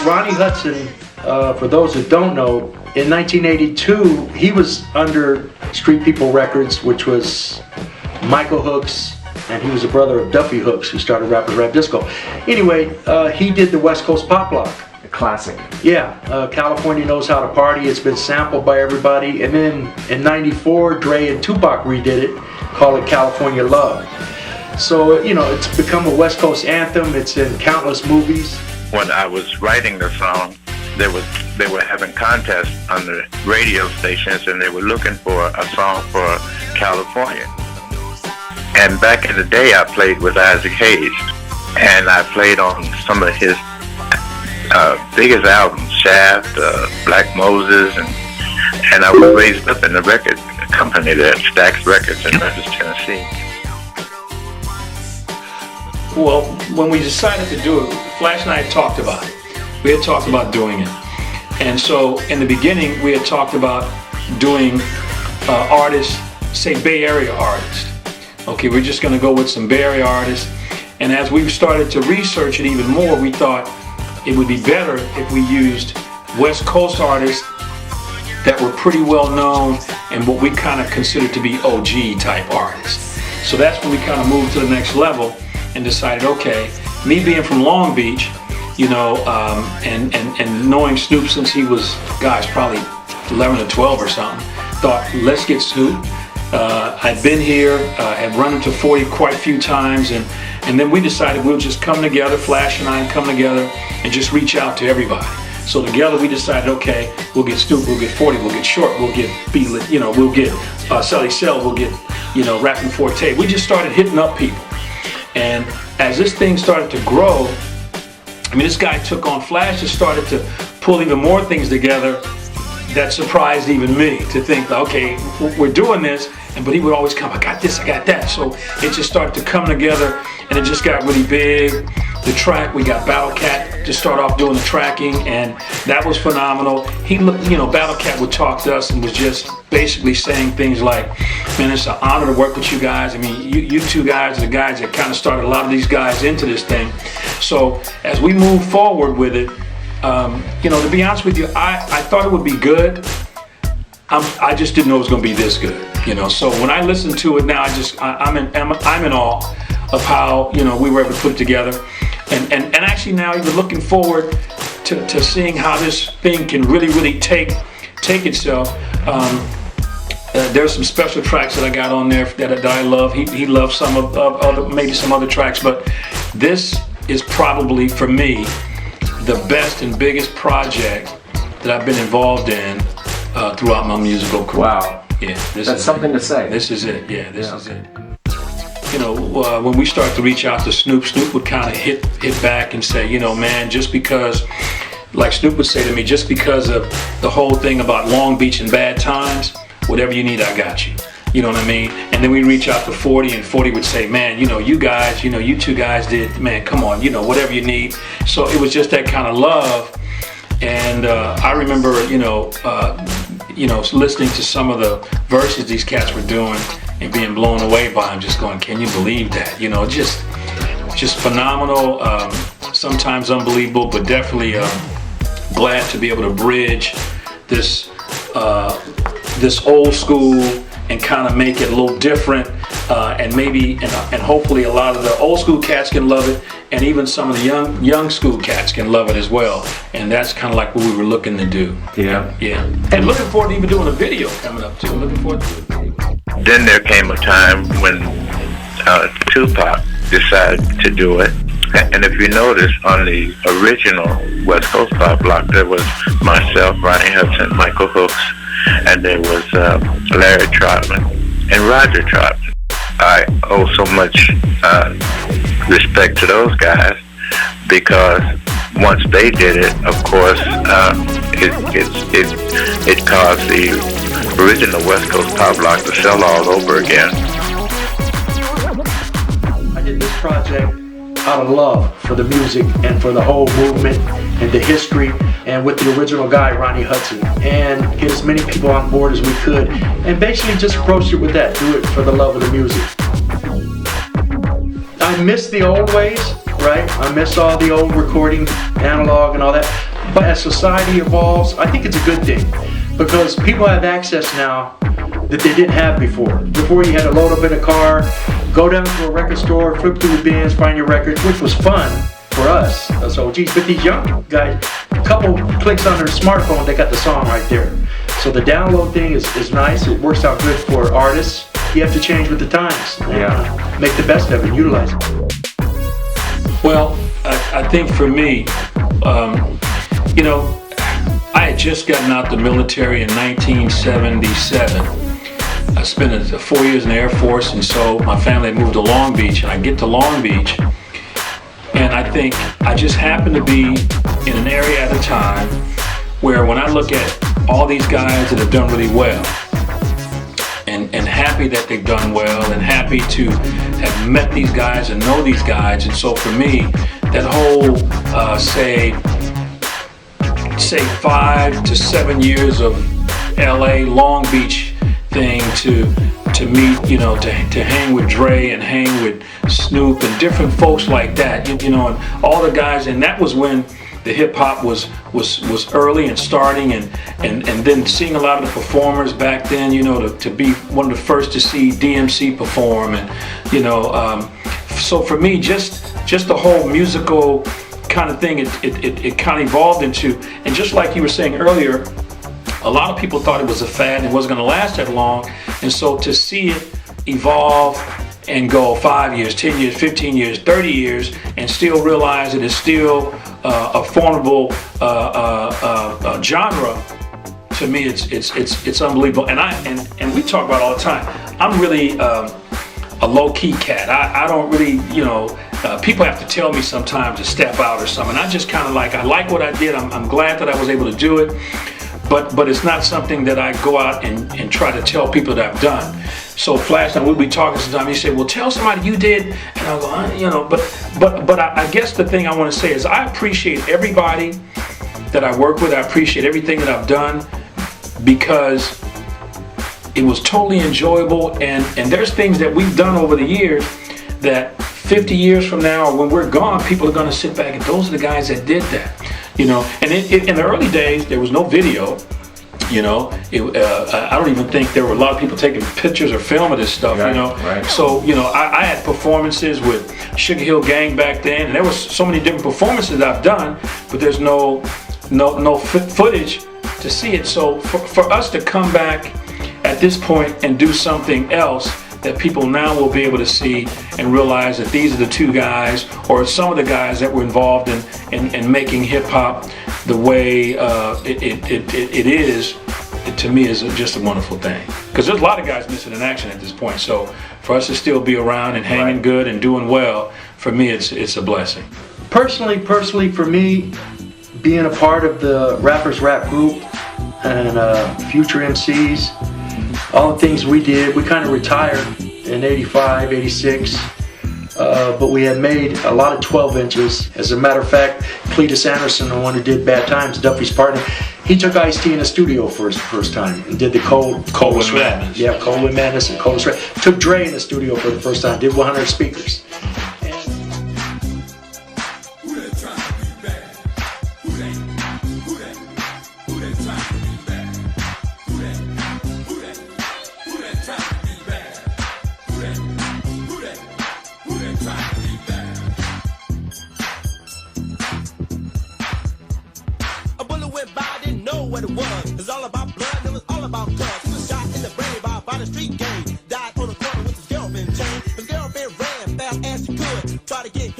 Ronnie Hudson, for those that don't know, in 1982, he was under Street People Records, which was Michael Hooks, and he was a brother of Duffy Hooks, who started Rapper's Rap Disco. Anyway, he did the West Coast Poplock. A classic. Yeah, California Knows How to Party. It's been sampled by everybody. And then in '94, Dre and Tupac redid it, called it California Love. So, you know, it's become a West Coast anthem. It's in countless movies. When I was writing the song, they were having contests on the radio stations, and they were looking for a song for California. And back in the day, I played with Isaac Hayes, and I played on some of his biggest albums, Shaft, Black Moses, and I was raised up in the record company there, Stax Records in Memphis, Tennessee. Well, when we decided to do it, Flash and I had talked about it. We had talked about doing it. And so in the beginning, we had talked about doing artists, say Bay Area artists. Okay, we're just gonna go with some Bay Area artists. And as we started to research it even more, we thought it would be better if we used West Coast artists that were pretty well known and what we kind of considered to be OG type artists. So that's when we kind of moved to the next level and decided, okay, me being from Long Beach, you know, and knowing Snoop since he was, gosh, probably 11 or 12 or something, thought, let's get Snoop. I'd been here, had run into 40 quite a few times, and then we decided we'll just come together, Flash and I come together and just reach out to everybody. So together we decided, okay, we'll get Snoop, we'll get 40, we'll get Short, we'll get B-Lit, you know, we'll get Sully Cell, we'll get, you know, Rapping Forte. We just started hitting up people. And as this thing started to grow, I mean, this guy took on, Flash just started to pull even more things together that surprised even me to think, okay, we're doing this, but he would always come, I got this, I got that. So it just started to come together, and it just got really big. The track, we got Battle Cat to start off doing the tracking, and that was phenomenal. He, you know, Battle Cat would talk to us and was just basically saying things like, man, it's an honor to work with you guys. I mean, you two guys are the guys that kind of started a lot of these guys into this thing. So as we move forward with it, you know, to be honest with you, I thought it would be good. I just didn't know it was going to be this good, you know. So when I listen to it now, I'm in awe of how, you know, we were able to put it together, and actually now even looking forward to seeing how this thing can really take itself. There's some special tracks that I got on there that I love. He loves some of other, maybe some other tracks, but this is probably for me the best and biggest project that I've been involved in throughout my musical career. Wow. Yeah, that's something to say. This is it. Yeah, this is it. You know, when we start to reach out to Snoop would kind of hit back and say, you know, man, just because, like Snoop would say to me, just because of the whole thing about Long Beach and bad times, whatever you need, I got you. You know what I mean? And then we reach out to 40, and 40 would say, man, you know, you guys, you know, you two guys did, man, come on, you know, whatever you need. So it was just that kind of love. And I remember, listening to some of the verses these cats were doing and being blown away by them, just going, can you believe that? You know, just phenomenal, sometimes unbelievable, but definitely glad to be able to bridge this old school and kind of make it a little different, and maybe and hopefully a lot of the old school cats can love it, and even some of the young school cats can love it as well. And that's kind of like what we were looking to do. Yeah. And looking forward to even doing a video coming up too. Looking forward to it. Then there came a time when Tupac decided to do it. And if you notice, on the original West Coast Poplock, there was myself, Ronnie Hudson, Michael Hooks, and there was Larry Trotman and Roger Trotman. I owe so much respect to those guys, because once they did it, of course, it caused the original West Coast Poplock to sell all over again. I did this project out of love for the music and for the whole movement and the history, and with the original guy, Ronnie Hudson, and get as many people on board as we could, and basically just approached it with that, do it for the love of the music. I miss the old ways, right? I miss all the old recording, analog and all that, But as society evolves, I think it's a good thing because people have access now that they didn't have before. Before you had to load up in a car, go down to a record store, flip through the bins, find your records, which was fun for us as OGs. But these young guys, a couple clicks on their smartphone, they got the song right there. So the download thing is nice. It works out good for artists. You have to change with the times. And, make the best of it, utilize it. Well, I think for me, you know, I had just gotten out the military in 1977. I spent 4 years in the Air Force, and so my family had moved to Long Beach, and I get to Long Beach, and I think I just happened to be in an area at a time where when I look at all these guys that have done really well, and happy that they've done well, and happy to have met these guys and know these guys, and so for me, that whole, say 5 to 7 years of LA, Long Beach thing to meet, you know, to hang with Dre and hang with Snoop and different folks like that, you know, and all the guys, and that was when the hip hop was early and starting, and then seeing a lot of the performers back then, you know, to be one of the first to see DMC perform, and you know, so for me, just the whole musical kind of thing, it kind of evolved into, and just like you were saying earlier, a lot of people thought it was a fad and it wasn't going to last that long, and so to see it evolve and go 5 years, 10 years, 15 years, 30 years, and still realize it is still a formidable genre. To me, it's unbelievable, and we talk about it all the time. I'm really a low-key cat. I don't really, you know, people have to tell me sometimes to step out or something. I just kind of I like what I did. I'm glad that I was able to do it, but it's not something that I go out and try to tell people that I've done. So Flash, and we'll be talking sometimes, you say, well, tell somebody you did, and I'll go, you know, but I guess the thing I want to say is I appreciate everybody that I work with. I appreciate everything that I've done because it was totally enjoyable, and there's things that we've done over the years that 50 years from now, or when we're gone, people are going to sit back and those are the guys that did that, you know. And in the early days, there was no video. You know, I don't even think there were a lot of people taking pictures or filming this stuff, right, you know. Right. So, you know, I had performances with Sugar Hill Gang back then, and there was so many different performances that I've done, but there's no footage to see it. So for us to come back at this point and do something else that people now will be able to see and realize that these are the two guys or some of the guys that were involved in making hip hop the way it is, to me is just a wonderful thing. Because there's a lot of guys missing in action at this point. So for us to still be around and hanging good and doing well, for me it's a blessing. Personally, for me, being a part of the Rappers Rap group and Future MCs, all the things we did, we kind of retired in 85, 86. But we had made a lot of 12 inches. As a matter of fact, Cletus Anderson, the one who did Bad Times, Duffy's partner, he took Ice-T in the studio for his first time and did the Cold with Madness. Yeah, Cold with Madness and Cold Sweat. Took Dre in the studio for the first time, did 100 speakers. What it was. It's all about blood, it was all about cuz. He was shot in the brain by the street gang. Died on the corner with his girlfriend chain. His girlfriend ran fast as she could. Try to get